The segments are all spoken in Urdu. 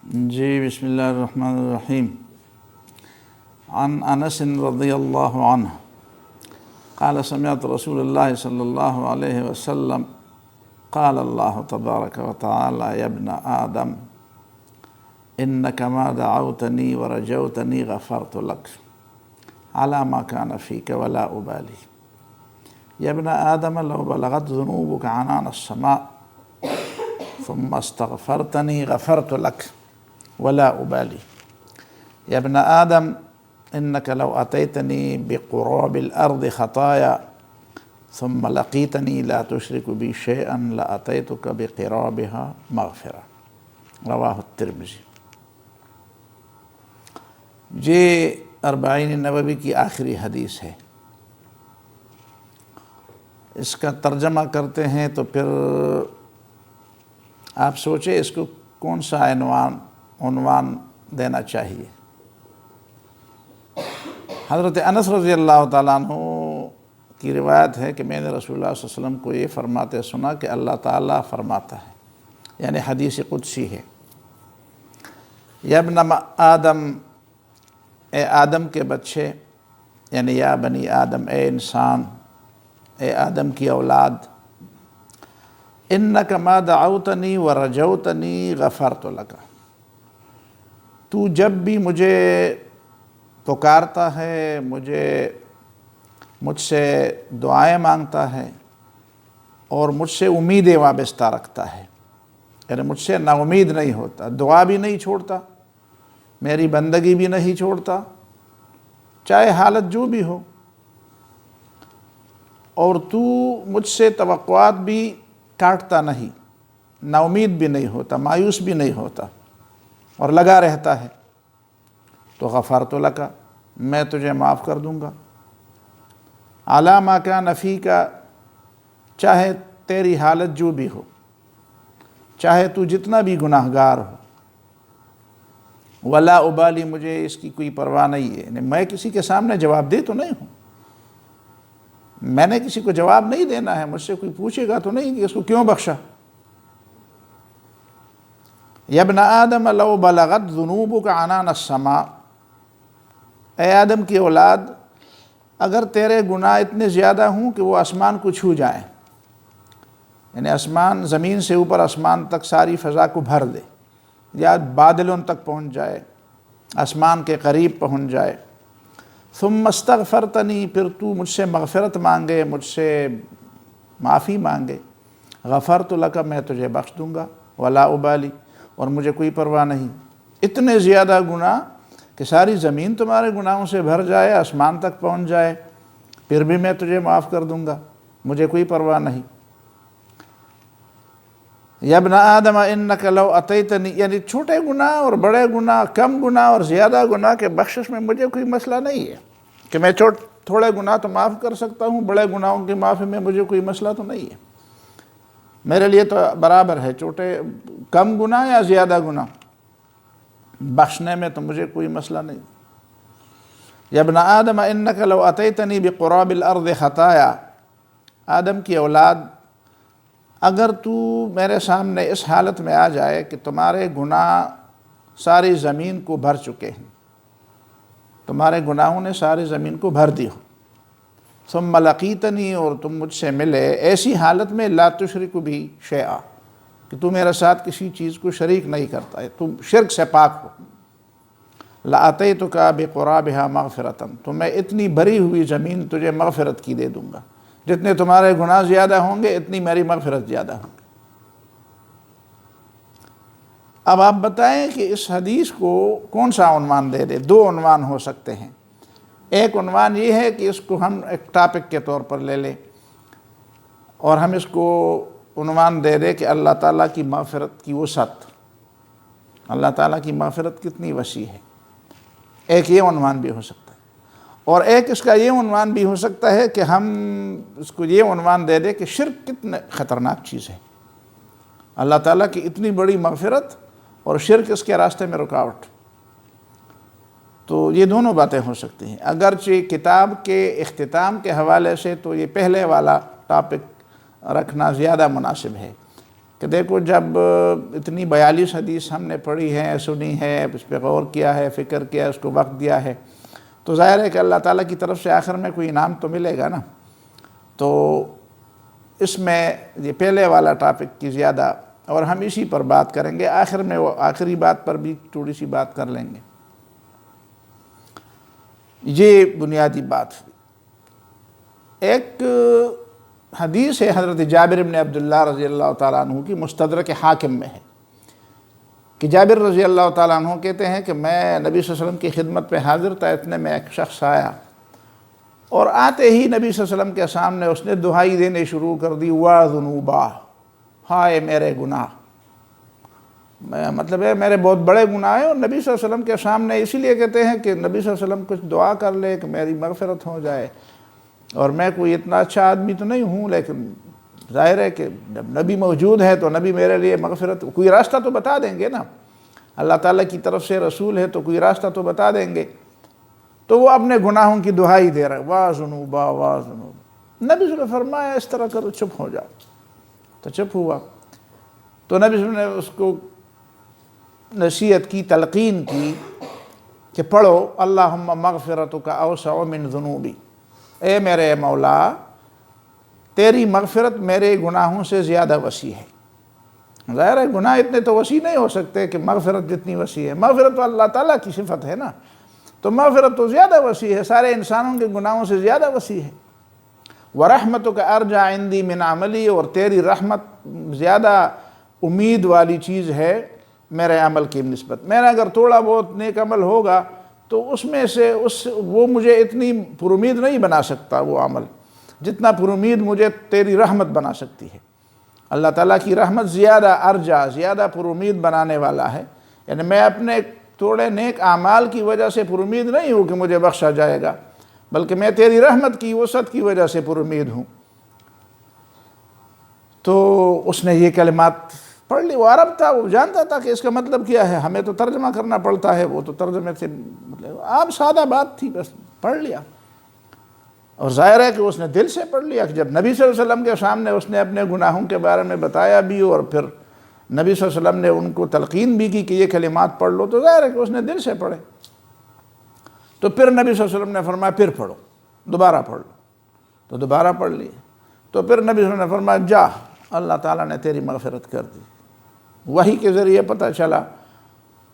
جی بسم اللہ الرحمن الرحیم. عن انس رضی اللہ عنہ قال سمعت رسول اللہ صلی اللہ علیہ وسلم قال اللہ تبارک وتعالی یا ابن آدم انک ما دعوتنی ورجوتنی غفرت لک على ما كان فيك ولا أبالي. يا ابن آدم لو بلغت ذنوبك عنان السماء ثم استغفرتني غفرت لك ولا أبالي. يا ابن آدم إنك لو أتيتني بقراب الأرض خطايا ثم لقيتني لا تشرك بي شيئا لأتيتك بقرابها مغفرة. رواه الترمذی. یہ اربعین نووی کی آخری حدیث ہے. اس کا ترجمہ کرتے ہیں تو پھر آپ سوچیں اس کو کون سا عنوان دینا چاہیے. حضرت انس رضی اللہ تعالیٰ عنہ کی روایت ہے کہ میں نے رسول اللہ صلی اللہ علیہ وسلم کو یہ فرماتے سنا کہ اللہ تعالیٰ فرماتا ہے، یعنی حدیث قدسی ہے، یا ابن آدم، اے آدم کے بچے، یعنی یا بنی آدم، اے انسان، اے آدم کی اولاد، انک ما دعوتنی ورجوتنی غفرت لک. تو جب بھی مجھے پکارتا ہے، مجھ سے دعائیں مانگتا ہے اور مجھ سے امیدیں وابستہ رکھتا ہے، یعنی مجھ سے نا امید نہیں ہوتا، دعا بھی نہیں چھوڑتا، میری بندگی بھی نہیں چھوڑتا، چاہے حالت جو بھی ہو، اور تو مجھ سے توقعات بھی کاٹتا نہیں، نا امید بھی نہیں ہوتا، مایوس بھی نہیں ہوتا اور لگا رہتا ہے، تو غفرت لک، میں تجھے معاف کر دوں گا. علی ما کان فیک، چاہے تیری حالت جو بھی ہو، چاہے تو جتنا بھی گناہ گار ہو. ولا ابالی، مجھے اس کی کوئی پرواہ نہیں ہے، یعنی میں کسی کے سامنے جواب دے تو نہیں ہوں، میں نے کسی کو جواب نہیں دینا ہے، مجھ سے کوئی پوچھے گا تو نہیں کہ اس کو کیوں بخشا. یا ابن آدم لو بلغت ذنوبک عنان السماء، اے آدم کی اولاد، اگر تیرے گناہ اتنے زیادہ ہوں کہ وہ آسمان کو چھو جائیں، یعنی آسمان، زمین سے اوپر آسمان تک ساری فضا کو بھر دے، یا بادلوں تک پہنچ جائے، آسمان کے قریب پہنچ جائے، ثم استغفرتنی، پھر تو مجھ سے مغفرت مانگے، مجھ سے معافی مانگے، غفرت لک، میں تجھے بخش دوں گا، ولا ابالی، اور مجھے کوئی پرواہ نہیں. اتنے زیادہ گناہ کہ ساری زمین تمہارے گناہوں سے بھر جائے، آسمان تک پہنچ جائے، پھر بھی میں تجھے معاف کر دوں گا، مجھے کوئی پرواہ نہیں. یا ابن آدم انک لو اتیتنی، یعنی چھوٹے گناہ اور بڑے گناہ، کم گناہ اور زیادہ گناہ کے بخشش میں مجھے کوئی مسئلہ نہیں ہے کہ میں تھوڑے گناہ تو معاف کر سکتا ہوں، بڑے گناہوں کی معافی میں مجھے کوئی مسئلہ تو نہیں ہے. میرے لیے تو برابر ہے، کم گناہ یا زیادہ گناہ، بخشنے میں تو مجھے کوئی مسئلہ نہیں. یا ابن آدم انک لو اتیتنی بقراب الارض خطایا، آدم کی اولاد، اگر تو میرے سامنے اس حالت میں آ جائے کہ تمہارے گناہ ساری زمین کو بھر چکے ہیں، تمہارے گناہوں نے ساری زمین کو بھر دی ہو، ثم لقیتنی، اور تم مجھ سے ملے ایسی حالت میں لا تشرک بی شیئا، کہ تو میرے ساتھ کسی چیز کو شریک نہیں کرتا ہے، تم شرک سے پاک ہو، لأتیتک بقرابها مغفرۃ، تو میں اتنی بھری ہوئی زمین تجھے مغفرت کی دے دوں گا، جتنے تمہارے گناہ زیادہ ہوں گے اتنی میری مغفرت زیادہ ہوگی. اب آپ بتائیں کہ اس حدیث کو کون سا عنوان دے دے؟ دو عنوان ہو سکتے ہیں. ایک عنوان یہ ہے کہ اس کو ہم ایک ٹاپک کے طور پر لے لیں اور ہم اس کو عنوان دے دیں کہ اللہ تعالیٰ کی مغفرت کی وسعت، اللہ تعالیٰ کی مغفرت کتنی وسیع ہے. ایک یہ عنوان بھی ہو سکتا ہے، اور ایک اس کا یہ عنوان بھی ہو سکتا ہے کہ ہم اس کو یہ عنوان دے دیں کہ شرک کتنے خطرناک چیز ہے، اللہ تعالیٰ کی اتنی بڑی مغفرت اور شرک اس کے راستے میں رکاوٹ. تو یہ دونوں باتیں ہو سکتی ہیں. اگرچہ کتاب کے اختتام کے حوالے سے تو یہ پہلے والا ٹاپک رکھنا زیادہ مناسب ہے کہ دیکھو جب اتنی 42 حدیث ہم نے پڑھی ہیں، سنی ہے، اس پہ غور کیا ہے، فکر کیا، اس کو وقت دیا ہے، تو ظاہر ہے کہ اللہ تعالیٰ کی طرف سے آخر میں کوئی انعام تو ملے گا نا۔ تو اس میں یہ پہلے والا ٹاپک کی زیادہ، اور ہم اسی پر بات کریں گے، آخر میں وہ آخری بات پر بھی تھوڑی سی بات کر لیں گے۔ یہ بنیادی بات ہوئی۔ ایک حدیث ہے حضرت جابر بن عبداللہ رضی اللہ تعالیٰ عنہ کی، مستدرک حاکم میں ہے، کہ جابر رضی اللہ تعالیٰ عنہ کہتے ہیں کہ میں نبی صلی اللہ علیہ وسلم کی خدمت پہ حاضر تھا، اتنے میں ایک شخص آیا، اور آتے ہی نبی صلی اللہ علیہ وسلم کے سامنے اس نے دہائی دینے شروع کر دی، وا ذنوبا، ہائے میرے گناہ، مطلب ہے میرے بہت بڑے گناہ ہیں، اور نبی صلی اللہ علیہ وسلم کے سامنے اسی لیے کہتے ہیں کہ نبی صلی اللہ علیہ وسلم کچھ دعا کر لے کہ میری مغفرت ہو جائے، اور میں کوئی اتنا اچھا آدمی تو نہیں ہوں، لیکن ظاہر ہے کہ جب نبی موجود ہے تو نبی میرے لیے مغفرت کوئی راستہ تو بتا دیں گے نا، اللہ تعالیٰ کی طرف سے رسول ہے تو کوئی راستہ تو بتا دیں گے۔ تو وہ اپنے گناہوں کی دہائی دے رہے، وا ذنوبا وا ذنوبا۔ نبی صلی اللہ علیہ وسلم نے فرمایا اس طرح کرو، چپ ہو جاؤ، تو چپ ہوا۔ تو نبی صلی اللہ علیہ وسلم نے اس کو نصیحت کی، تلقین کی کہ پڑھو اللہم مغفرتک اوسع من ذنوبی، اے میرے مولا تیری مغفرت میرے گناہوں سے زیادہ وسیع ہے۔ ظاہر ہے گناہ اتنے تو وسیع نہیں ہو سکتے کہ مغفرت جتنی وسیع ہے، مغفرت تو اللہ تعالیٰ کی صفت ہے نا، تو مغفرت تو زیادہ وسیع ہے، سارے انسانوں کے گناہوں سے زیادہ وسیع ہے۔ وَرَحْمَتُكَ أَرْجَى عِنْدِي مِنْ عَمَلِي، اور تیری رحمت زیادہ امید والی چیز ہے میرے عمل کی نسبت۔ میرا اگر تھوڑا بہت نیک عمل ہوگا تو اس میں سے وہ مجھے اتنی پر امید نہیں بنا سکتا وہ عمل، جتنا پر امید مجھے تیری رحمت بنا سکتی ہے۔ اللہ تعالیٰ کی رحمت زیادہ ارجا، زیادہ پر امید بنانے والا ہے، یعنی میں اپنے تھوڑے نیک اعمال کی وجہ سے پر امید نہیں ہوں کہ مجھے بخشا جائے گا، بلکہ میں تیری رحمت کی وسعت کی وجہ سے پر امید ہوں۔ تو اس نے یہ کلمات پڑھ لی، وہ عرب تھا، وہ جانتا تھا کہ اس کا مطلب کیا ہے، ہمیں تو ترجمہ کرنا پڑتا ہے، وہ تو ترجمے سے مطلب عام سادہ بات تھی، بس پڑھ لیا۔ اور ظاہر ہے کہ اس نے دل سے پڑھ لیا کہ جب نبی صلی اللہ علیہ وسلم کے سامنے اس نے اپنے گناہوں کے بارے میں بتایا بھی، اور پھر نبی صلی اللہ علیہ وسلم نے ان کو تلقین بھی کی کہ یہ کلمات پڑھ لو، تو ظاہر ہے کہ اس نے دل سے پڑھے۔ تو پھر نبی صلی اللہ علیہ وسلم نے فرمایا پھر پڑھو، دوبارہ پڑھ لو، تو دوبارہ پڑھ لیے۔ تو پھر نبی صلی اللہ علیہ وسلم نے فرمایا جا، اللہ تعالیٰ نے تیری مغفرت کر دی۔ وحی کے ذریعے پتہ چلا،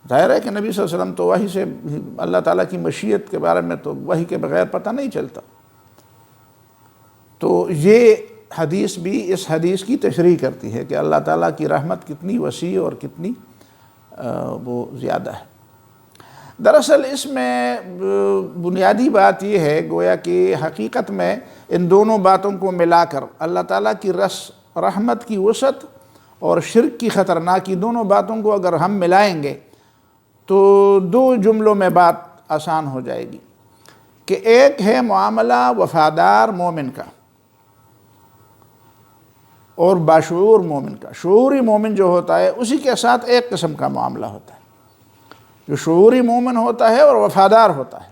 ظاہر ہے کہ نبی صلی اللہ علیہ وسلم تو وحی سے، اللہ تعالیٰ کی مشیت کے بارے میں تو وحی کے بغیر پتہ نہیں چلتا۔ تو یہ حدیث بھی اس حدیث کی تشریح کرتی ہے کہ اللہ تعالیٰ کی رحمت کتنی وسیع اور کتنی وہ زیادہ ہے۔ دراصل اس میں بنیادی بات یہ ہے گویا کہ حقیقت میں ان دونوں باتوں کو ملا کر اللہ تعالیٰ کی رحمت کی وسعت اور شرک کی خطرناکی، دونوں باتوں کو اگر ہم ملائیں گے تو دو جملوں میں بات آسان ہو جائے گی کہ ایک ہے معاملہ وفادار مومن کا اور باشعور مومن کا۔ شعوری مومن جو ہوتا ہے اسی کے ساتھ ایک قسم کا معاملہ ہوتا ہے، جو شعوری مومن ہوتا ہے اور وفادار ہوتا ہے۔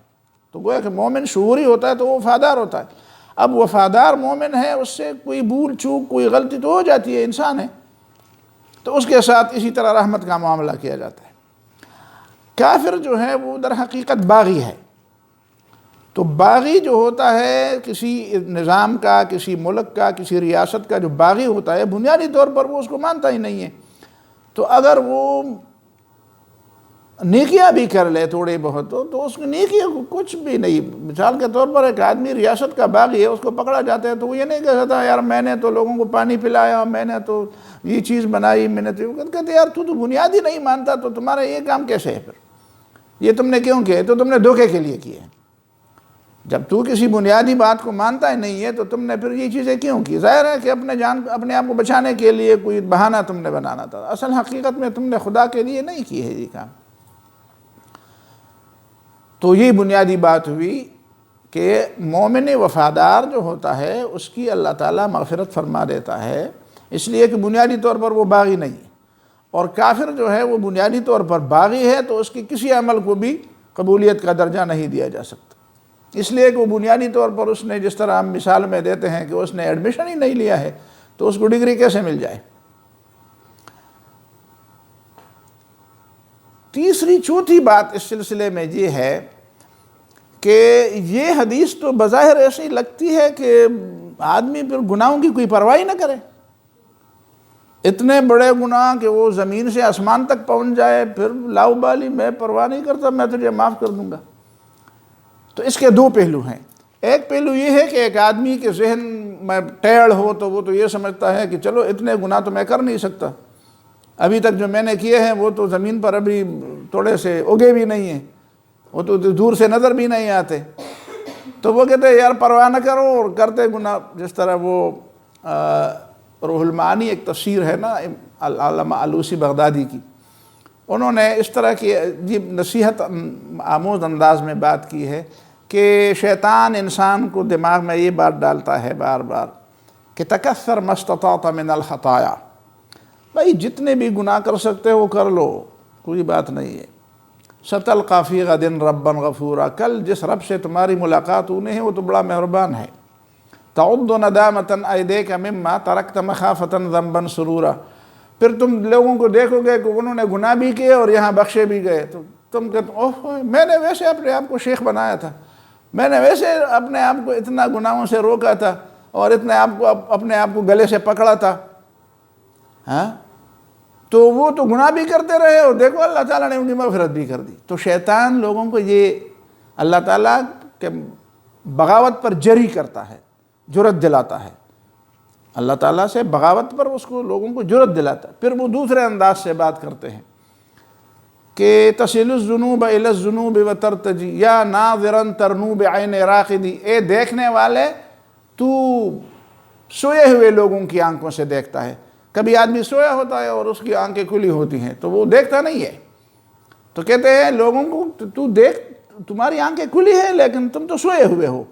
تو گویا کہ مومن شعوری ہوتا ہے تو وہ وفادار ہوتا ہے۔ اب وفادار مومن ہے، اس سے کوئی بھول چوک، کوئی غلطی تو ہو جاتی ہے، انسان ہے، تو اس کے ساتھ اسی طرح رحمت کا معاملہ کیا جاتا ہے۔ کافر جو ہے وہ در حقیقت باغی ہے، تو باغی جو ہوتا ہے کسی نظام کا، کسی ملک کا، کسی ریاست کا جو باغی ہوتا ہے، بنیادی طور پر وہ اس کو مانتا ہی نہیں ہے۔ تو اگر وہ نیکیاں بھی کر لے تھوڑی بہت تو اس کی نیکیاں کچھ بھی نہیں۔ مثال کے طور پر ایک آدمی ریاست کا باغی ہے، اس کو پکڑا جاتا ہے تو وہ یہ نہیں کہتا یار میں نے تو لوگوں کو پانی پلایا، میں نے تو یہ چیز بنائی، میں نے تو کہتے یار تو بنیادی نہیں مانتا، تو تمہارا یہ کام کیسے ہے؟ پھر یہ تم نے کیوں کیا؟ تو تم نے دھوکے کے لیے کیے۔ جب تو کسی بنیادی بات کو مانتا ہی نہیں ہے تو تم نے پھر یہ چیزیں کیوں کی؟ ظاہر ہے کہ اپنے آپ کو بچانے کے لیے کوئی بہانہ تم نے بنانا تھا، اصل حقیقت میں تم نے خدا کے لیے نہیں کی ہے یہ کام۔ تو یہ بنیادی بات ہوئی کہ مومن وفادار جو ہوتا ہے اس کی اللہ تعالیٰ مغفرت فرما دیتا ہے، اس لیے کہ بنیادی طور پر وہ باغی نہیں ہے۔ اور کافر جو ہے وہ بنیادی طور پر باغی ہے تو اس کی کسی عمل کو بھی قبولیت کا درجہ نہیں دیا جا سکتا، اس لیے کہ وہ بنیادی طور پر اس نے، جس طرح ہم مثال میں دیتے ہیں کہ اس نے ایڈمیشن ہی نہیں لیا ہے تو اس کو ڈگری کیسے مل جائے؟ تیسری چوتھی بات اس سلسلے میں یہ ہے کہ یہ حدیث تو بظاہر ایسی لگتی ہے کہ آدمی پھر گناہوں کی کوئی پرواہ نہ کرے، اتنے بڑے گناہ کہ وہ زمین سے آسمان تک پہنچ جائے، پھر لاؤ بالی، میں پرواہ نہیں کرتا، میں تجھے معاف کر دوں گا۔ تو اس کے دو پہلو ہیں۔ ایک پہلو یہ ہے کہ ایک آدمی کے ذہن میں ٹیڑھ ہو تو وہ تو یہ سمجھتا ہے کہ چلو اتنے گناہ تو میں کر نہیں سکتا، ابھی تک جو میں نے کیے ہیں وہ تو زمین پر ابھی تھوڑے سے اگے بھی نہیں ہیں، وہ تو دور سے نظر بھی نہیں آتے، تو وہ کہتے ہیں یار پرواہ نہ کرو اور کرتے گناہ۔ جس طرح وہ روح المعانی ایک تفسیر ہے نا علامہ آلوسی بغدادی کی، انہوں نے اس طرح کی عجیب نصیحت آموز انداز میں بات کی ہے کہ شیطان انسان کو دماغ میں یہ بات ڈالتا ہے بار بار کہ تکثر ما استطعت من الخطایا، بھائی جتنے بھی گناہ کر سکتے ہو کر لو، کوئی بات نہیں ہے۔ ستلقی فی غد ربا غفورا، کل جس رب سے تمہاری ملاقات ہونے ہے وہ تو بڑا مہربان ہے۔ تعد ندامۃ ایدیک مما ترکت مخافۃ ذنبا سرورا، پھر تم لوگوں کو دیکھو گے کہ انہوں نے گناہ بھی کیے اور یہاں بخشے بھی گئے، تو تم کہتے اوہ میں نے ویسے اپنے آپ کو شیخ بنایا تھا، میں نے ویسے اپنے آپ کو اتنا گناہوں سے روکا تھا اور اپنے آپ کو گلے سے پکڑا تھا، ہاں تو وہ تو گناہ بھی کرتے رہے اور دیکھو اللہ تعالیٰ نے ان کی مغفرت بھی کر دی۔ تو شیطان لوگوں کو یہ اللہ تعالیٰ کے بغاوت پر جری کرتا ہے، جرأت دلاتا ہے، اللہ تعالیٰ سے بغاوت پر اس کو لوگوں کو جرأت دلاتا ہے۔ پھر وہ دوسرے انداز سے بات کرتے ہیں کہ تصل الذنوب الی الذنوب وترتجی یا ناظرا ترنو بعین راقدی، اے دیکھنے والے تو سوئے ہوئے لوگوں کی آنکھوں سے دیکھتا ہے۔ کبھی آدمی سویا ہوتا ہے اور اس کی آنکھیں کھلی ہوتی ہیں تو وہ دیکھتا نہیں ہے، تو کہتے ہیں لوگوں کو تو دیکھ، تمہاری آنکھیں کھلی ہیں لیکن تم تو سوئے ہوئے ہو،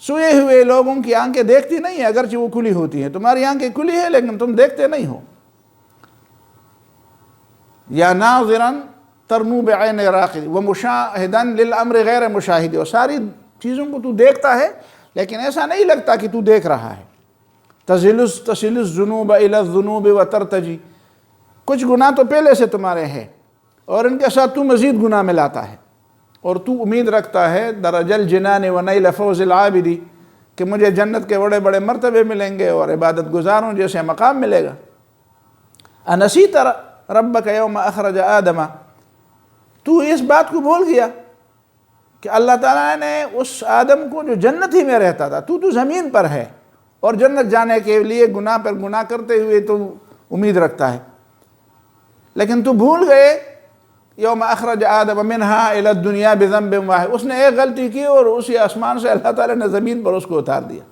سوئے ہوئے لوگوں کی آنکھیں دیکھتی نہیں ہیں اگرچہ وہ کھلی ہوتی ہیں، تمہاری آنکھیں کھلی ہیں لیکن تم دیکھتے نہیں ہو۔ یا ناظرا ترنو بعین راقد ومشاہدا للامر غیر مشاہد، اور ساری چیزوں کو تو دیکھتا ہے لیکن ایسا نہیں لگتا کہ تو دیکھ رہا ہے۔ تصل الذنوب الی الذنوب وترتجی، کچھ گناہ تو پہلے سے تمہارے ہیں اور ان کے ساتھ تو مزید گناہ ملاتا ہے، اور تو امید رکھتا ہے درج الجنان ونیل فوز العابدی کہ مجھے جنت کے بڑے بڑے مرتبے ملیں گے اور عبادت گزاروں جیسے مقام ملے گا۔ انسیت ربک یوم اخرج آدم، تو اس بات کو بھول گیا کہ اللہ تعالیٰ نے اس آدم کو جو جنت ہی میں رہتا تھا، تو زمین پر ہے اور جنت جانے کے لیے گناہ پر گناہ کرتے ہوئے تو امید رکھتا ہے، لیکن تو بھول گئے یوم اخرج آدم منہا الی الدنیا بذنب واحد، اس نے ایک غلطی کی اور اسی آسمان سے اللہ تعالیٰ نے زمین پر اس کو اتار دیا۔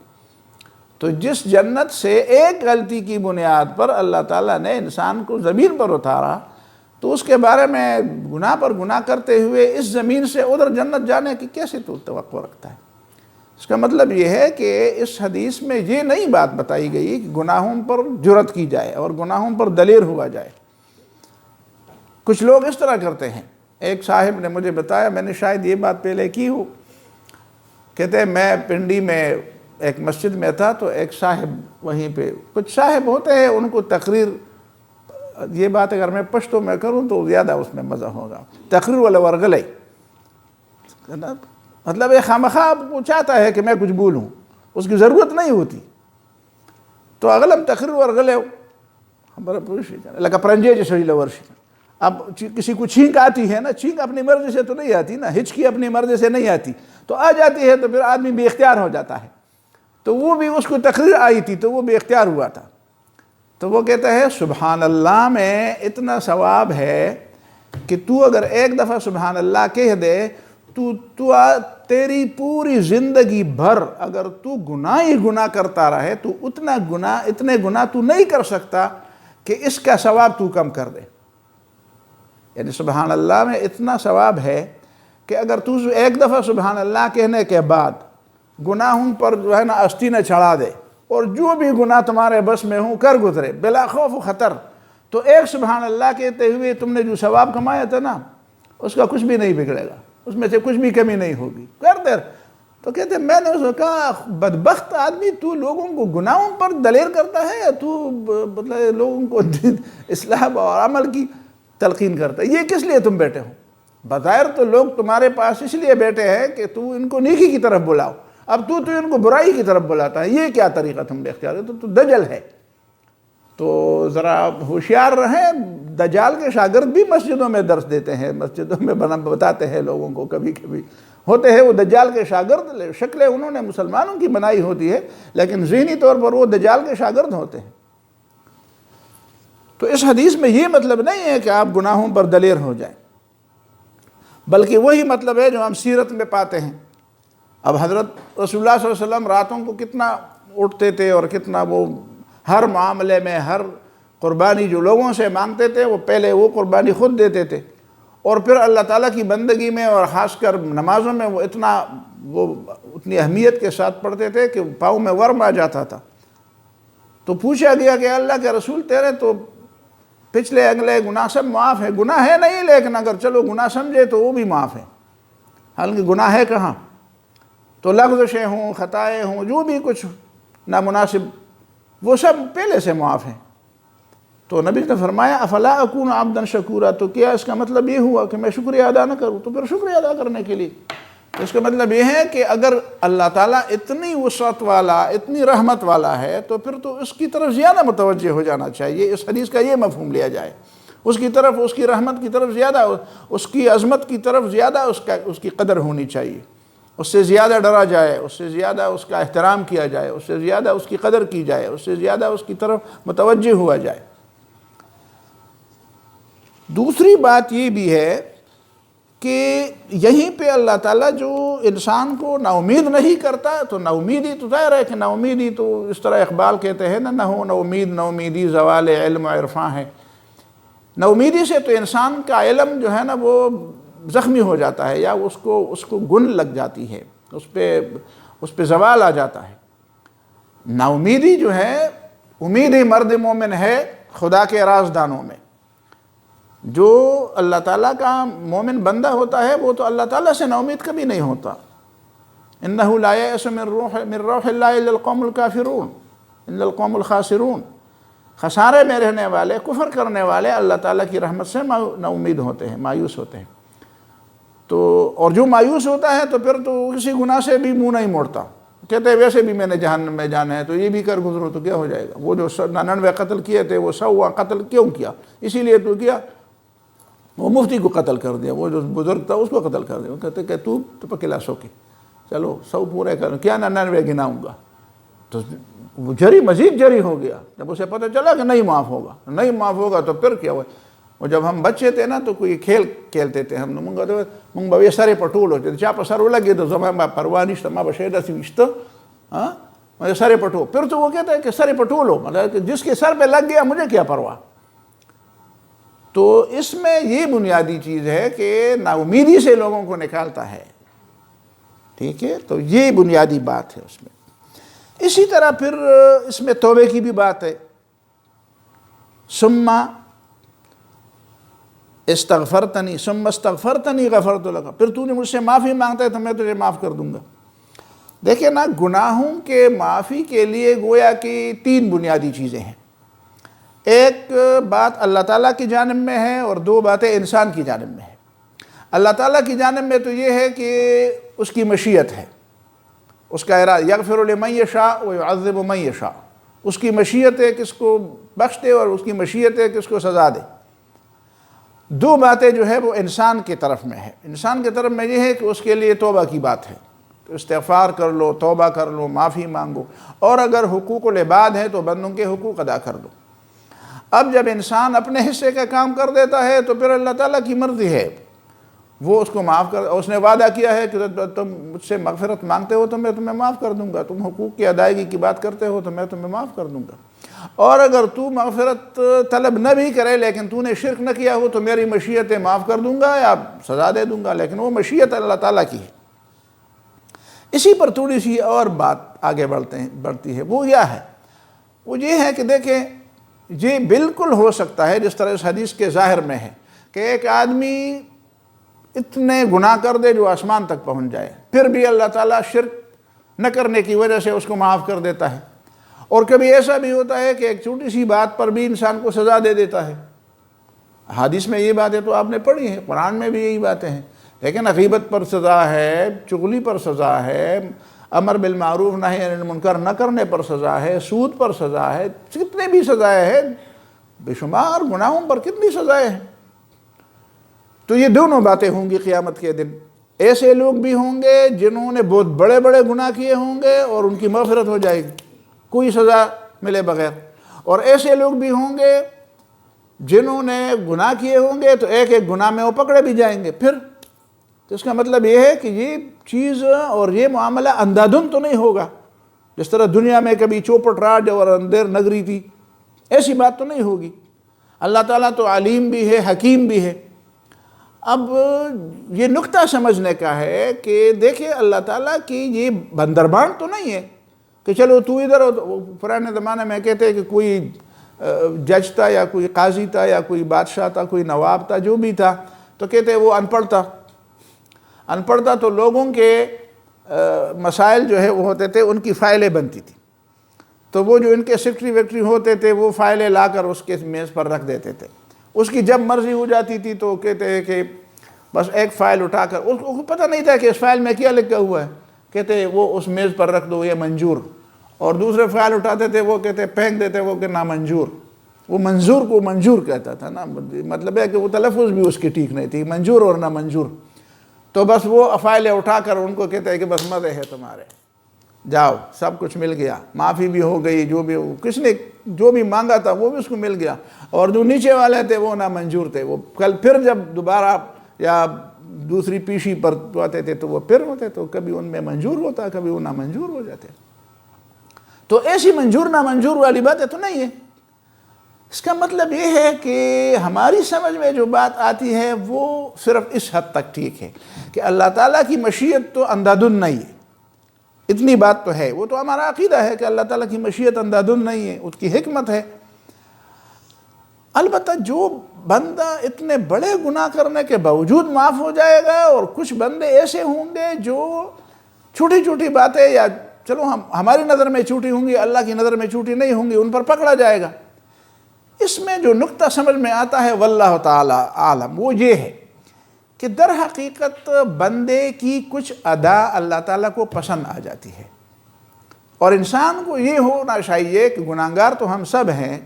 تو جس جنت سے ایک غلطی کی بنیاد پر اللہ تعالیٰ نے انسان کو زمین پر اتارا، تو اس کے بارے میں گناہ پر گناہ کرتے ہوئے اس زمین سے ادھر جنت جانے کی کیسے تو توقع رکھتا ہے؟ اس کا مطلب یہ ہے کہ اس حدیث میں یہ نئی بات بتائی گئی کہ گناہوں پر جرأت کی جائے اور گناہوں پر دلیر ہوا جائے۔ کچھ لوگ اس طرح کرتے ہیں۔ ایک صاحب نے مجھے بتایا، میں نے شاید یہ بات پہلے کی ہو، کہتے ہیں میں پنڈی میں ایک مسجد میں تھا تو ایک صاحب وہیں پہ، کچھ صاحب ہوتے ہیں ان کو تقریر، یہ بات اگر میں پشتو میں کروں تو زیادہ اس میں مزہ ہوگا، تقریر والا ورغلے، مطلب ایک خامخواہ وہ چاہتا ہے کہ میں کچھ بولوں، اس کی ضرورت نہیں ہوتی، تو اغلب تقریر ورغلے ہمارا پوشی لگا پرنجے جیسے لورشی۔ اب کسی کو چھینک آتی ہے نا، چھینک اپنی مرضی سے تو نہیں آتی نا، ہچکی اپنی مرضی سے نہیں آتی، تو آ جاتی ہے تو پھر آدمی بے اختیار ہو جاتا ہے، تو وہ بھی اس کو تقریر آئی تھی تو وہ بے اختیار ہوا تھا، تو وہ کہتا ہے سبحان اللہ میں اتنا ثواب ہے کہ تو اگر ایک دفعہ سبحان اللہ کہہ دے تو تیری پوری زندگی بھر اگر تو گناہ ہی گناہ کرتا رہے تو اتنے گناہ تو نہیں کر سکتا کہ اس کا ثواب تو کم کر دے۔ یعنی سبحان اللہ میں اتنا ثواب ہے کہ اگر تو ایک دفعہ سبحان اللہ کہنے کے بعد گناہوں پر جو ہے نا آستینہ چڑھا دے اور جو بھی گناہ تمہارے بس میں ہوں کر گزرے بلا خوف و خطر، تو ایک سبحان اللہ کہتے ہوئے تم نے جو ثواب کمایا تھا نا اس کا کچھ بھی نہیں بگڑے گا، اس میں سے کچھ بھی کمی نہیں ہوگی، کر دے۔ تو کہتے ہیں میں نے اس کو کہا بدبخت آدمی، تو لوگوں کو گناہوں پر دلیر کرتا ہے یا تو مطلب لوگوں کو اصلاح اور عمل کی تلقین کرتا ہے، یہ کس لیے تم بیٹھے ہو؟ بظاہر تو لوگ تمہارے پاس اس لیے بیٹھے ہیں کہ تو ان کو نیکی کی طرف بلاؤ، اب تو ان کو برائی کی طرف بلاتا ہے، یہ کیا طریقہ تم نے اختیار کیا؟ تو دجل ہے۔ تو ذرا ہوشیار رہیں، دجال کے شاگرد بھی مسجدوں میں درس دیتے ہیں، مسجدوں میں بتاتے ہیں لوگوں کو، کبھی کبھی ہوتے ہیں وہ دجال کے شاگرد، شکلیں انہوں نے مسلمانوں کی بنائی ہوتی ہے لیکن ذہنی طور پر وہ دجال کے شاگرد ہوتے ہیں۔ تو اس حدیث میں یہ مطلب نہیں ہے کہ آپ گناہوں پر دلیر ہو جائیں، بلکہ وہی مطلب ہے جو ہم سیرت میں پاتے ہیں۔ اب حضرت رسول اللہ صلی اللہ علیہ وسلم راتوں کو کتنا اٹھتے تھے اور کتنا وہ ہر معاملے میں، ہر قربانی جو لوگوں سے مانگتے تھے وہ پہلے وہ قربانی خود دیتے تھے، اور پھر اللہ تعالیٰ کی بندگی میں اور خاص کر نمازوں میں وہ اتنی اہمیت کے ساتھ پڑھتے تھے کہ پاؤں میں ورم آ جاتا تھا۔ تو پوچھا گیا کہ اللہ کے رسول تیرے تو پچھلے اگلے گناہ سب معاف ہے، گناہ ہے نہیں لیکن اگر چلو گناہ سمجھے تو وہ بھی معاف ہے، حالانکہ گناہ ہے کہاں؟ تو لغزشیں ہوں، خطائیں ہوں، جو بھی کچھ نامناسب وہ سب پہلے سے معاف ہیں۔ تو نبی نے فرمایا افلا اکون عبدا شکورا، تو کیا اس کا مطلب یہ ہوا کہ میں شکریہ ادا نہ کروں؟ تو پھر شکریہ ادا کرنے کے لیے اس کا مطلب یہ ہے کہ اگر اللہ تعالیٰ اتنی وسعت والا، اتنی رحمت والا ہے تو پھر تو اس کی طرف زیادہ متوجہ ہو جانا چاہیے۔ اس حدیث کا یہ مفہوم لیا جائے، اس کی طرف، اس کی رحمت کی طرف زیادہ، اس کی عظمت کی طرف زیادہ اس کی قدر ہونی چاہیے، اس سے زیادہ ڈرا جائے، اس سے زیادہ اس کا احترام کیا جائے، اس سے زیادہ اس کی قدر کی جائے، اس سے زیادہ اس کی طرف متوجہ ہوا جائے۔ دوسری بات یہ بھی ہے کہ یہیں پہ اللہ تعالیٰ جو انسان کو نا امید نہیں کرتا، تو نا امیدی تو ظاہر ہے کہ نا امیدی تو اس طرح اقبال کہتے ہیں نا ہو نا امید نا امیدی زوال علم و عرفاں ہے۔ نا امیدی سے تو انسان کا علم جو ہے نا وہ زخمی ہو جاتا ہے، یا اس کو گن لگ جاتی ہے، اس پہ زوال آ جاتا ہے۔ نا امیدی جو ہے، امید ہی مرد مومن ہے خدا کے رازدانوں میں۔ جو اللہ تعالیٰ کا مومن بندہ ہوتا ہے وہ تو اللہ تعالیٰ سے نا امید کبھی نہیں ہوتا۔ انہ لا یأس من روح اللہ الا القوم الکافرون الا القوم الخاسرون، خسارے میں رہنے والے، کفر کرنے والے اللہ تعالیٰ کی رحمت سے نا امید ہوتے ہیں، مایوس ہوتے ہیں۔ تو اور جو مایوس ہوتا ہے تو پھر تو کسی گناہ سے بھی منہ نہیں موڑتا، کہتے ہیں ویسے بھی میں نے جہنم میں جانا ہے تو یہ بھی کر گزرو تو کیا ہو جائے گا، وہ جو 99 قتل کیے تھے وہ 100 قتل کیوں کیا؟ اسی لیے تو کیا، وہ مفتی کو قتل کر دیا، وہ جو بزرگ تھا اس کو قتل کر دیا۔ وہ کہتے کہ تو پکلا 100 کی، چلو 100 پورے کر، کیا 99 گناؤں گا؟ تو وہ مزید جری ہو گیا جب اسے پتہ چلا کہ نہیں معاف ہوگا، نہیں معاف ہوگا تو پھر کیا ہوا؟ وہ جب ہم بچے تھے نا تو کوئی کھیل کھیلتے تھے ہم، منگ بھائی سارے پٹول ہوتے تھے، چاپ سر لگے تو زمان پرواہ نہیں تھا، ماں بشیدہ سی وشتہ، مجھے سارے پٹول، پھر تو وہ کہتا ہے کہ سارے پٹول ہو، مطلب کہ جس کے سر پہ لگ گیا مجھے کیا پرواہ۔ تو اس میں یہ بنیادی چیز ہے کہ نا امیدی سے لوگوں کو نکالتا ہے، ٹھیک ہے؟ تو یہ بنیادی بات ہے اس میں۔ اسی طرح پھر اس میں توبے کی بھی بات ہے، ثم استغفرتنی ثم استغفرتنی غفرت لک، پھر تو نے مجھ سے معافی مانگتا ہے تو میں تجھے معاف کر دوں گا۔ دیکھیں نا، گناہوں کے معافی کے لیے گویا کہ 3 بنیادی چیزیں ہیں۔ ایک بات اللہ تعالیٰ کی جانب میں ہے اور 2 باتیں انسان کی جانب میں ہے۔ اللہ تعالیٰ کی جانب میں تو یہ ہے کہ اس کی مشیت ہے، اس کا ارادہ، یغفر لمن یشاء ویعذب من یشاء، اس کی مشیت ہے کس کو بخش دے اور اس کی مشیت ہے کس کو سزا دے۔ 2 باتیں جو ہے وہ انسان کی طرف میں ہے۔ انسان کی طرف میں یہ ہے کہ اس کے لیے توبہ کی بات ہے، تو استغفار کر لو، توبہ کر لو، معافی مانگو، اور اگر حقوق العباد ہیں تو بندوں کے حقوق ادا کر دو۔ اب جب انسان اپنے حصے کا کام کر دیتا ہے تو پھر اللہ تعالیٰ کی مرضی ہے، وہ اس کو معاف کر، اس نے وعدہ کیا ہے کہ تم مجھ سے مغفرت مانگتے ہو تو میں تمہیں معاف کر دوں گا، تم حقوق کی ادائیگی کی بات کرتے ہو تو میں تمہیں معاف کر دوں گا، اور اگر تو مغفرت طلب نہ بھی کرے لیکن تو نے شرک نہ کیا ہو تو میری مشیت معاف کر دوں گا یا سزا دے دوں گا، لیکن وہ مشیت اللہ تعالیٰ کی ہے۔ اسی پر تھوڑی سی اور بات آگے بڑھتی ہے، وہ کیا ہے؟ وہ یہ ہے کہ دیکھیں، یہ بالکل ہو سکتا ہے جس طرح اس حدیث کے ظاہر میں ہے کہ ایک آدمی اتنے گناہ کر دے جو آسمان تک پہنچ جائے، پھر بھی اللہ تعالیٰ شرک نہ کرنے کی وجہ سے اس کو معاف کر دیتا ہے، اور کبھی ایسا بھی ہوتا ہے کہ ایک چھوٹی سی بات پر بھی انسان کو سزا دے دیتا ہے۔ حدیث میں یہ باتیں تو آپ نے پڑھی ہیں، قرآن میں بھی یہی باتیں ہیں، لیکن غیبت پر سزا ہے، چغلی پر سزا ہے، امر بالمعروف نہی عن المنکر نہ کرنے پر سزا ہے، سود پر سزا ہے، کتنے بھی سزائیں ہیں، بے شمار گناہوں پر کتنی سزائیں ہیں۔ تو یہ دونوں باتیں ہوں گی قیامت کے دن۔ ایسے لوگ بھی ہوں گے جنہوں نے بہت بڑے بڑے گناہ کیے ہوں گے اور ان کی مغفرت ہو جائے گی کوئی سزا ملے بغیر، اور ایسے لوگ بھی ہوں گے جنہوں نے گناہ کیے ہوں گے تو ایک ایک گناہ میں وہ پکڑے بھی جائیں گے پھر۔ تو اس کا مطلب یہ ہے کہ یہ چیز اور یہ معاملہ اندھادھند تو نہیں ہوگا، جس طرح دنیا میں کبھی چوپٹ راج اور اندھیر نگری تھی، ایسی بات تو نہیں ہوگی۔ اللہ تعالیٰ تو علیم بھی ہے، حکیم بھی ہے۔ اب یہ نقطہ سمجھنے کا ہے کہ دیکھیں اللہ تعالیٰ کی یہ بندربان تو نہیں ہے کہ چلو تو ادھر ہو۔ پرانے زمانے میں کہتے ہیں کہ کوئی جج تھا یا کوئی قاضی تھا یا کوئی بادشاہ تھا، کوئی نواب تھا، جو بھی تھا، تو کہتے ہیں وہ ان پڑھ تھا تو لوگوں کے مسائل جو ہے وہ ہوتے تھے، ان کی فائلیں بنتی تھی، تو وہ جو ان کے سیکرٹری ویکٹری ہوتے تھے وہ فائلیں لا کر اس کے میز پر رکھ دیتے تھے۔ اس کی جب مرضی ہو جاتی تھی تو کہتے ہیں کہ بس ایک فائل اٹھا کر، اس کو پتہ نہیں تھا کہ اس فائل میں کیا لکھا ہوا ہے، کہتے ہیں وہ اس میز پر رکھ دو، یہ منظور، اور دوسرے فائل اٹھاتے تھے وہ کہتے پھینک دیتے وہ کہ نامنظور۔ وہ منظور کو منظور کہتا تھا نا، مطلب ہے کہ وہ تلفظ بھی اس کی ٹھیک نہیں تھی، منظور اور نامنظور۔ تو بس وہ فائلیں اٹھا کر ان کو کہتے ہیں کہ بس مزے ہے تمہارے، جاؤ، سب کچھ مل گیا، معافی بھی ہو گئی، جو بھی کس نے جو بھی مانگا تھا وہ بھی اس کو مل گیا، اور جو نیچے والے تھے وہ نامنظور تھے، وہ کل پھر جب دوبارہ یا دوسری پیشی پر آتے تھے تو وہ پھر ہوتے، تو کبھی ان میں منظور ہوتا، کبھی وہ نامنظور ہو جاتے۔ تو ایسی منظور نامنظور والی باتیں تو نہیں ہے۔ اس کا مطلب یہ ہے کہ ہماری سمجھ میں جو بات آتی ہے وہ صرف اس حد تک ٹھیک ہے کہ اللہ تعالیٰ کی مشیت تو اندھادھند نہیں ہے، اتنی بات تو ہے، وہ تو ہمارا عقیدہ ہے کہ اللہ تعالیٰ کی مشیت اندھادھند نہیں ہے، اس کی حکمت ہے۔ البتہ جو بندہ اتنے بڑے گناہ کرنے کے باوجود معاف ہو جائے گا، اور کچھ بندے ایسے ہوں گے جو چھوٹی چھوٹی باتیں یا چلو ہماری نظر میں چھوٹی ہوں گی، اللہ کی نظر میں چھوٹی نہیں ہوں گی، ان پر پکڑا جائے گا۔ اس میں جو نقطہ سمجھ میں آتا ہے واللہ تعالی عالم، وہ یہ ہے کہ در حقیقت بندے کی کچھ ادا اللہ تعالیٰ کو پسند آ جاتی ہے، اور انسان کو یہ ہونا چاہیے کہ گناہگار تو ہم سب ہیں،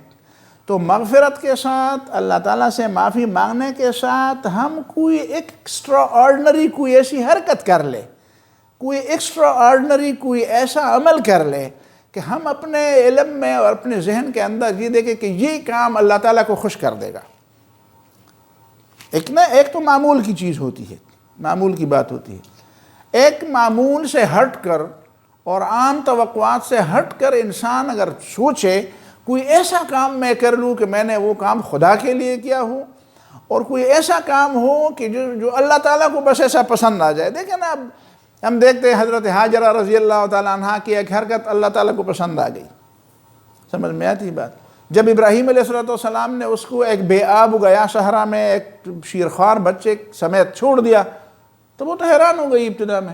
تو مغفرت کے ساتھ اللہ تعالیٰ سے معافی مانگنے کے ساتھ ہم کوئی ایکسٹرا آرڈنری کوئی ایسی حرکت کر لے، کوئی ایکسٹرا آرڈنری کوئی ایسا عمل کر لے کہ ہم اپنے علم میں اور اپنے ذہن کے اندر یہ دیکھیں کہ یہ کام اللہ تعالیٰ کو خوش کر دے گا۔ ایک تو معمول کی چیز ہوتی ہے، معمول کی بات ہوتی ہے، ایک معمول سے ہٹ کر اور عام توقعات سے ہٹ کر انسان اگر سوچے کوئی ایسا کام میں کر لوں کہ میں نے وہ کام خدا کے لیے کیا ہو، اور کوئی ایسا کام ہو کہ جو اللہ تعالیٰ کو بس ایسا پسند آ جائے۔ دیکھیں نا، اب ہم دیکھتے ہیں حضرت حاجرہ رضی اللہ تعالیٰ عنہ کی ایک حرکت اللہ تعالیٰ کو پسند آ گئی، سمجھ میں آتی بات۔ جب ابراہیم علیہ السلام نے اس کو ایک بے آب گیا صحرا میں ایک شیرخوار بچے سمیت چھوڑ دیا، تو وہ تو حیران ہو گئی ابتدا میں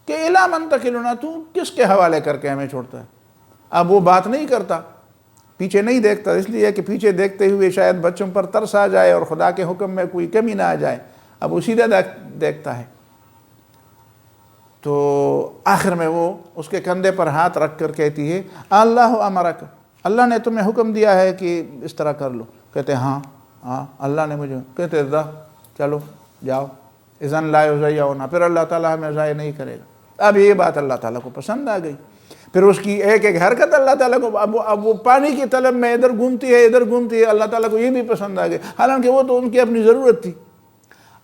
کہ اِلیٰ مَن تَکِلُنَا، تو کس کے حوالے کر کے ہمیں چھوڑتا ہے۔ اب وہ بات نہیں کرتا، پیچھے نہیں دیکھتا، اس لیے کہ پیچھے دیکھتے ہوئے شاید بچوں پر ترس آ جائے اور خدا کے حکم میں کوئی کمی نہ آ جائے، اب وہ سیدھا دیکھتا ہے۔ تو آخر میں وہ اس کے کندھے پر ہاتھ رکھ کر کہتی ہے اللہ امرک، اللہ نے تمہیں حکم دیا ہے کہ اس طرح کر لو؟ کہتے ہاں اللہ نے مجھے، کہتے چلو جاؤ، اذن لا یضیعنا، پھر اللہ تعالیٰ ہمیں ضائع نہیں کرے گا۔ اب یہ بات اللہ تعالیٰ کو پسند آ گئی، پھر اس کی ایک ایک حرکت اللہ تعالیٰ کو، اب وہ پانی کی طلب میں ادھر گھومتی ہے ادھر گھومتی ہے، اللہ تعالیٰ کو یہ بھی پسند آ گئی، حالانکہ وہ تو ان کی اپنی ضرورت تھی۔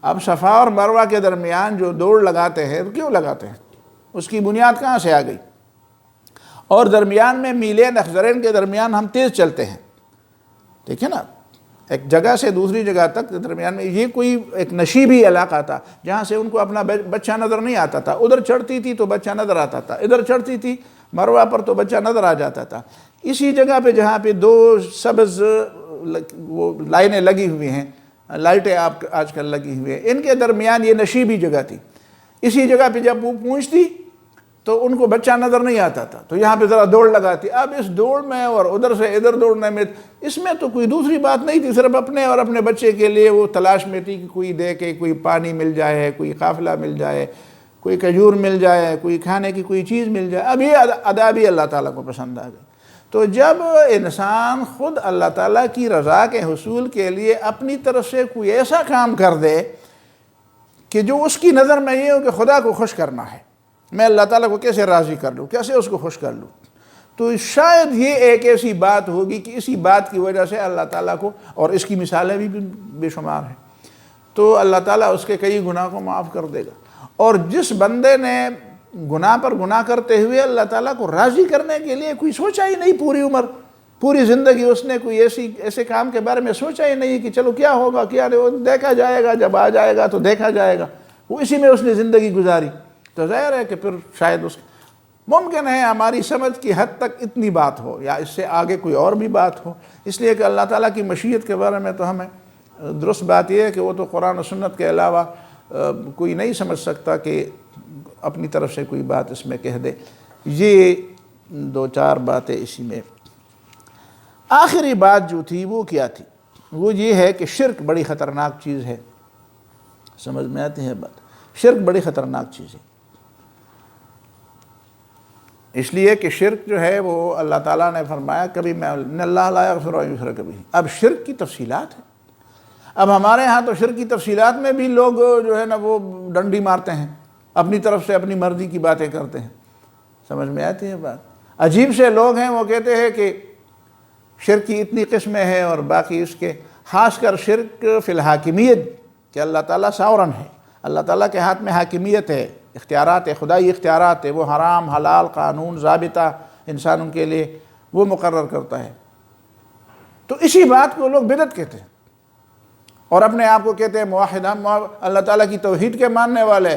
اب صفا اور مروہ کے درمیان جو دوڑ لگاتے ہیں، کیوں لگاتے ہیں؟ اس کی بنیاد کہاں سے آ گئی؟ اور درمیان میں میلین اخضرین کے درمیان ہم تیز چلتے ہیں، دیکھیں نا، ایک جگہ سے دوسری جگہ تک درمیان میں یہ کوئی ایک نشیبی علاقہ تھا جہاں سے ان کو اپنا بچہ نظر نہیں آتا تھا، ادھر چڑھتی تھی تو بچہ نظر آتا تھا، ادھر چڑھتی تھی مروہ پر تو بچہ نظر آ جاتا تھا۔ اسی جگہ پہ جہاں پہ دو سبز وہ لائنیں لگی ہوئی ہیں، لائٹیں آج کل لگی ہوئی ہیں، ان کے درمیان یہ نشیبی جگہ تھی۔ اسی جگہ پہ جب وہ پہنچتی تو ان کو بچہ نظر نہیں آتا تھا، تو یہاں پہ ذرا دوڑ لگاتی. اب اس دوڑ میں اور ادھر سے ادھر دوڑنے میں اس میں تو کوئی دوسری بات نہیں تھی، صرف اپنے اور اپنے بچے کے لیے وہ تلاش میں تھی کہ کوئی دے کے کوئی پانی مل جائے، کوئی قافلہ مل جائے، کوئی کھجور مل جائے، کوئی کھانے کی کوئی چیز مل جائے. اب یہ ادا بھی اللہ تعالیٰ کو پسند آ گئی. تو جب انسان خود اللہ تعالیٰ کی رضا کے حصول کے لیے اپنی طرف سے کوئی ایسا کام کر دے کہ جو اس کی نظر میں یہ ہو کہ خدا کو خوش کرنا ہے، میں اللہ تعالیٰ کو کیسے راضی کر لوں، کیسے اس کو خوش کر لوں، تو شاید یہ ایک ایسی بات ہوگی کہ اسی بات کی وجہ سے اللہ تعالیٰ کو، اور اس کی مثالیں بھی بے شمار ہیں، تو اللہ تعالیٰ اس کے کئی گناہ کو معاف کر دے گا. اور جس بندے نے گناہ پر گناہ کرتے ہوئے اللہ تعالیٰ کو راضی کرنے کے لیے کوئی سوچا ہی نہیں، پوری عمر پوری زندگی اس نے کوئی ایسے کام کے بارے میں سوچا ہی نہیں کہ چلو کیا ہوگا کیا نہیں، وہ دیکھا جائے گا، جب آ جائے گا تو دیکھا جائے گا، وہ اسی میں اس نے زندگی گزاری، تو ظاہر ہے کہ پھر شاید اس ممکن ہے ہماری سمجھ کی حد تک اتنی بات ہو یا اس سے آگے کوئی اور بھی بات ہو. اس لیے کہ اللہ تعالیٰ کی مشیت کے بارے میں تو ہمیں درست بات یہ ہے کہ وہ تو قرآن و سنت کے علاوہ کوئی نہیں سمجھ سکتا کہ اپنی طرف سے کوئی بات اس میں کہہ دے. یہ دو چار باتیں اسی میں. آخری بات جو تھی وہ کیا تھی؟ وہ یہ ہے کہ شرک بڑی خطرناک چیز ہے. سمجھ میں آتی ہے بات؟ شرک بڑی خطرناک چیز ہے، اس لیے کہ شرک جو ہے وہ اللہ تعالیٰ نے فرمایا کبھی میں ان اللہ لا یغفر ان یشرک بہ. اب شرک کی تفصیلات ہیں. اب ہمارے ہاں تو شرک کی تفصیلات میں بھی لوگ جو ہے نا وہ ڈنڈی مارتے ہیں، اپنی طرف سے اپنی مرضی کی باتیں کرتے ہیں. سمجھ میں آتی ہے بات؟ عجیب سے لوگ ہیں، وہ کہتے ہیں کہ شرک کی اتنی قسمیں ہیں اور باقی اس کے، خاص کر شرک فی الحاکمیت، کہ اللہ تعالیٰ ساورن ہے، اللہ تعالیٰ کے ہاتھ میں حاکمیت ہے، اختیارات ہے، خدائی اختیارات ہے، وہ حرام حلال قانون ضابطہ انسانوں کے لیے وہ مقرر کرتا ہے. تو اسی بات کو لوگ بدعت کہتے ہیں اور اپنے آپ کو کہتے ہیں موحد. ہم اللہ تعالیٰ کی توحید کے ماننے والے،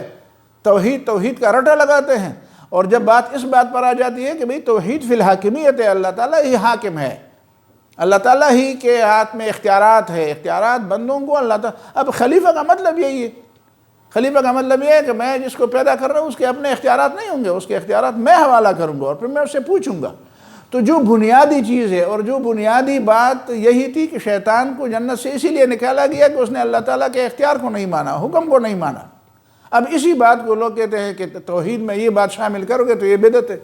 توحید کا رٹا لگاتے ہیں. اور جب بات اس بات پر آ جاتی ہے کہ بھئی توحید فی الحاکمیت ہے، اللہ تعالیٰ ہی حاکم ہے، اللہ تعالیٰ ہی کے ہاتھ میں اختیارات ہے، اختیارات بندوں کو اللہ تعالیٰ. اب خلیفہ کا مطلب یہی ہے، خلیفہ کا مطلب یہ ہے کہ میں جس کو پیدا کر رہا ہوں اس کے اپنے اختیارات نہیں ہوں گے، اس کے اختیارات میں حوالہ کروں گا اور پھر میں اس سے پوچھوں گا. تو جو بنیادی چیز ہے اور جو بنیادی بات یہی تھی کہ شیطان کو جنت سے اسی لیے نکالا گیا کہ اس نے اللہ تعالیٰ کے اختیار کو نہیں مانا، حکم کو نہیں مانا. اب اسی بات کو لوگ کہتے ہیں کہ توحید میں یہ بات شامل کرو گے تو یہ بدعت ہے.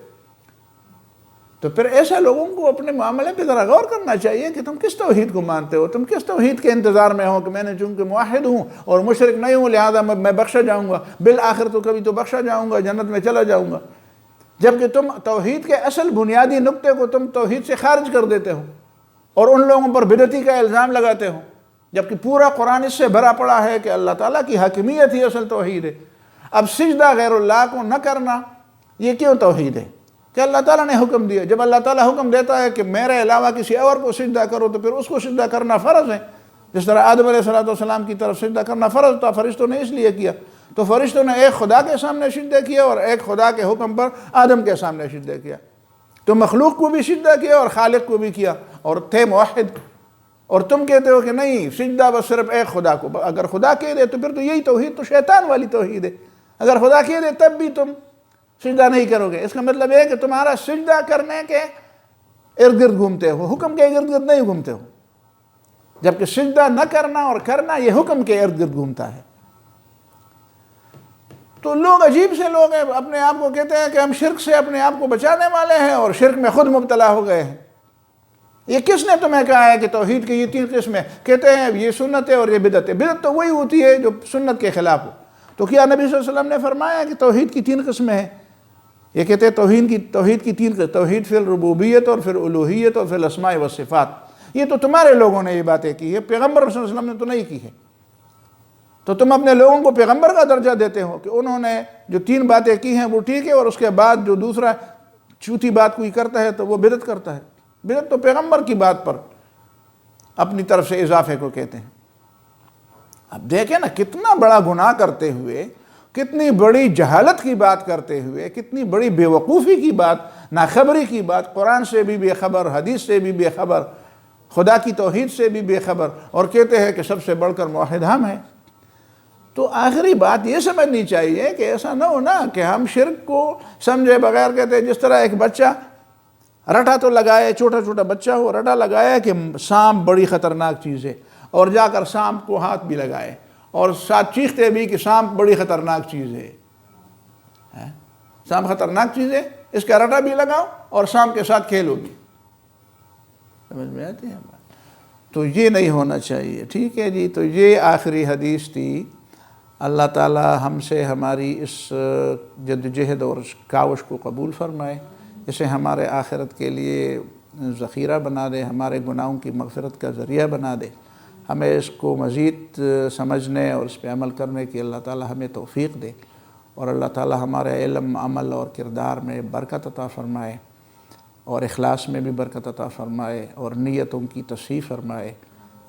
تو پھر ایسے لوگوں کو اپنے معاملے پہ ذرا غور کرنا چاہیے کہ تم کس توحید کو مانتے ہو، تم کس توحید کے انتظار میں ہو کہ میں نے چونکہ موحد ہوں اور مشرک نہیں ہوں لہذا میں بخشا جاؤں گا، بالآخر تو کبھی تو بخشا جاؤں گا، جنت میں چلا جاؤں گا. جبکہ تم توحید کے اصل بنیادی نقطے کو تم توحید سے خارج کر دیتے ہو اور ان لوگوں پر بدعتی کا الزام لگاتے ہو، جبکہ پورا قرآن اس سے بھرا پڑا ہے کہ اللہ تعالیٰ کی حاکمیت ہی اصل توحید ہے. اب سجدہ غیر اللہ کو نہ کرنا یہ کیوں توحید ہے؟ کہ اللہ تعالیٰ نے حکم دیا. جب اللہ تعالیٰ حکم دیتا ہے کہ میرے علاوہ کسی اور کو سجدہ کرو تو پھر اس کو سجدہ کرنا فرض ہے. جس طرح آدم علیہ السلام کی طرف سجدہ کرنا فرض تھا، فرشتوں نے اس لیے کیا. تو فرشتوں نے ایک خدا کے سامنے سجدہ کیا اور ایک خدا کے حکم پر آدم کے سامنے سجدہ کیا. تو مخلوق کو بھی سجدہ کیا اور خالق کو بھی کیا اور تھے موحد. اور تم کہتے ہو کہ نہیں سجدہ بس صرف ایک خدا کو. اگر خدا کہہ دے تو پھر تو یہی توحید تو شیطان والی توحید ہے. اگر خدا کہہ دے تب بھی تم سجدہ نہیں کرو گے. اس کا مطلب یہ ہے کہ تمہارا سجدہ کرنے کے ارد گرد گھومتے ہو، حکم کے ارد گرد نہیں گھومتے ہو. جبکہ سجدہ نہ کرنا اور کرنا یہ حکم کے ارد گرد گھومتا ہے. تو لوگ عجیب سے لوگ ہیں، اپنے آپ کو کہتے ہیں کہ ہم شرک سے اپنے آپ کو بچانے والے ہیں اور شرک میں خود مبتلا ہو گئے ہیں. یہ کس نے تمہیں کہا ہے کہ توحید کی یہ 3 قسمیں؟ کہتے ہیں یہ سنت ہے اور یہ بدعت ہے. بدعت تو وہی ہوتی ہے جو سنت کے خلاف ہو. تو کیا نبی صلی اللہ علیہ وسلم نے فرمایا کہ توحید کی 3 قسمیں ہیں؟ یہ کہتے ہیں توحید کی 3 قسمیں، توحید فی الربوبیت اور پھر الوہیت اور پھر الاسماء والصفات. یہ تو تمہارے لوگوں نے یہ باتیں کی ہے، پیغمبر صلی اللہ علیہ وسلم نے تو نہیں کی ہے. تو تم اپنے لوگوں کو پیغمبر کا درجہ دیتے ہو کہ انہوں نے جو 3 باتیں کی ہیں وہ ٹھیک ہے اور اس کے بعد جو دوسرا چوتھی بات کوئی کرتا ہے تو وہ بدعت کرتا ہے. بدعت تو پیغمبر کی بات پر اپنی طرف سے اضافے کو کہتے ہیں. اب دیکھیں نا کتنا بڑا گناہ کرتے ہوئے، کتنی بڑی جہالت کی بات کرتے ہوئے، کتنی بڑی بے وقوفی کی بات، ناخبری کی بات، قرآن سے بھی بے خبر، حدیث سے بھی بے خبر، خدا کی توحید سے بھی بے خبر، اور کہتے ہیں کہ سب سے بڑھ کر موحد ہم ہیں. تو آخری بات یہ سمجھنی چاہیے کہ ایسا نہ ہو نا کہ ہم شرک کو سمجھے بغیر کہتے ہیں، جس طرح ایک بچہ رٹا تو لگائے، چھوٹا چھوٹا بچہ ہو، رٹا لگایا کہ سانپ بڑی خطرناک چیز ہے، اور جا کر سانپ کو ہاتھ بھی لگائے اور ساتھ چیختے بھی کہ سانپ بڑی خطرناک چیز ہے۔ سانپ خطرناک چیز ہے، اس کا رٹا بھی لگاؤ اور سانپ کے ساتھ کھیلو بھی۔ سمجھ میں آتی ہے بات؟ تو یہ نہیں ہونا چاہیے، ٹھیک ہے جی۔ تو یہ آخری حدیث تھی۔ اللہ تعالی ہم سے ہماری اس جدوجہد اور کاوش کو قبول فرمائے، اسے ہمارے آخرت کے لیے ذخیرہ بنا دے، ہمارے گناہوں کی مغفرت کا ذریعہ بنا دے، ہمیں اس کو مزید سمجھنے اور اس پہ عمل کرنے کی اللہ تعالی ہمیں توفیق دے، اور اللہ تعالی ہمارے علم، عمل اور کردار میں برکت عطا فرمائے، اور اخلاص میں بھی برکت عطا فرمائے، اور نیتوں کی تصحیح فرمائے۔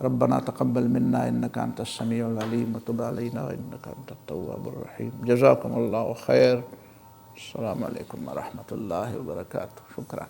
ربنا تقبل منا انک انت السمیع العلیم وتب علینا انک انت التواب الرحیم۔ جزاکم اللہ خیر۔ السلام علیکم ورحمۃ اللہ وبرکاتہ۔ شکرا۔